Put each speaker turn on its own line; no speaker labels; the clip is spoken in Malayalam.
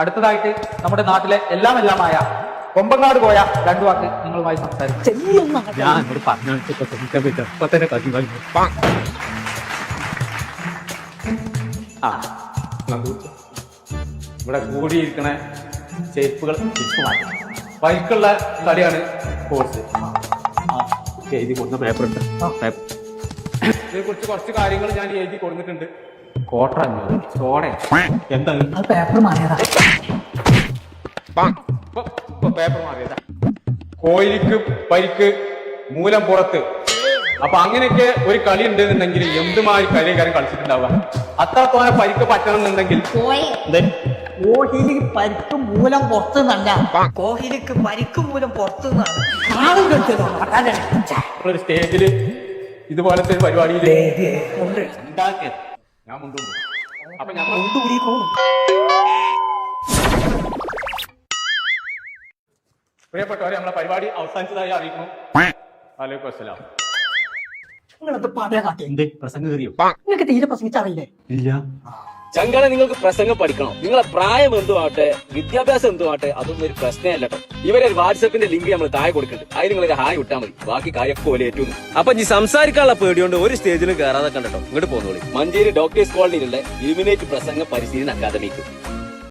അടുത്തതായിട്ട് നമ്മുടെ നാട്ടിലെ എല്ലാമായ കൊമ്പങ്ങാട് പോയ രണ്ടു വാക്ക് നിങ്ങളുമായി സംസാരിക്കും.
ഞാൻ എന്നോട് പറഞ്ഞു ഇപ്പൊ തന്നെ കത്തി പറഞ്ഞു. ആ ഇവിടെ കൂടിയിരിക്കണ ചെരുപ്പുകൾ തിരിച്ചു മാറ്റി ബൈക്കുള്ള കളിയാണ് കോഴ്സ്. എഴുതി കൊടുക്കുന്ന പേപ്പർ ഉണ്ട്. ഇതിനെ കുറിച്ച് കുറച്ച് കാര്യങ്ങൾ ഞാൻ എഴുതി കൊടുത്തിട്ടുണ്ട്. ക്വാർട്ടർ 500 സോഡ എന്താണ്
പേപ്പർ മാറിയതാ.
പേപ്പർ മാറിയതാ. കോയിലിക്ക് പരിക്ക് മൂലം പുറത്ത്. അപ്പൊ അങ്ങനെയൊക്കെ ഒരു കളി ഉണ്ടെന്നുണ്ടെങ്കിൽ എന്തുമായി കളിക്കാരൻ കളിച്ചിട്ടുണ്ടാവുക. അത്രത്തോനെ പരിക്ക് പറ്റണം എന്നുണ്ടെങ്കിൽ
കോഹ്ലിക്ക് പരിക്ക് മൂലം പുറത്തു നിന്നല്ല, കോഹ്ലിക്ക് പരിക്ക് മൂലം പുറത്തു നിന്നാണ് ആളും കളിച്ചത്.
ഒരു സ്റ്റേജില് ഇതുപോലത്തെ ഒരു പരിപാടിയിൽ ഉണ്ടാക്കിയത് ഞാൻ മുണ്ടുണ്ട്. അപ്പൊ ഞാൻ പ്രിയപ്പെട്ടവരെ നമ്മളെ പരിപാടി അവസാനിച്ചതായി അറിയിക്കുന്നു. വലൈക്കും അസ്സലാം. എന്ത് പ്രസംഗം കയറിയോ?
നിങ്ങൾക്ക് തീരെ പ്രസംഗിച്ചറിയില്ലേ?
ഇല്ല.
ചങ്കളെ നിങ്ങൾക്ക് പ്രസംഗം പഠിക്കണം. നിങ്ങളെ പ്രായം എന്തുമാട്ടെ വിദ്യാഭ്യാസം എന്തുമാട്ടെ അതൊന്നും ഒരു പ്രശ്നമല്ല കേട്ടോ. ഇവരെ വാട്സപ്പിന്റെ ലിങ്ക് നമ്മൾ താഴെ കൊടുക്കുന്നുണ്ട്. അതിന് നിങ്ങളൊരു ഹായ് വിട്ടാൽ മതി. ബാക്കി കാര്യമൊക്കെ പോലെ ഏറ്റവും. അപ്പൊ ഈ സംസാരിക്കാനുള്ള പേടിയോണ്ട് ഒരു സ്റ്റേജിലും കയറാതെ കണ്ടോ. ഇങ്ങോട്ട് പോകുന്നോളി. മഞ്ചേരി ഡോക്ടേഴ്സ് കോളനിയിലുള്ള ഇലുമിനേറ്റ് പ്രസംഗ പരിശീലന അക്കാദമിക്ക്.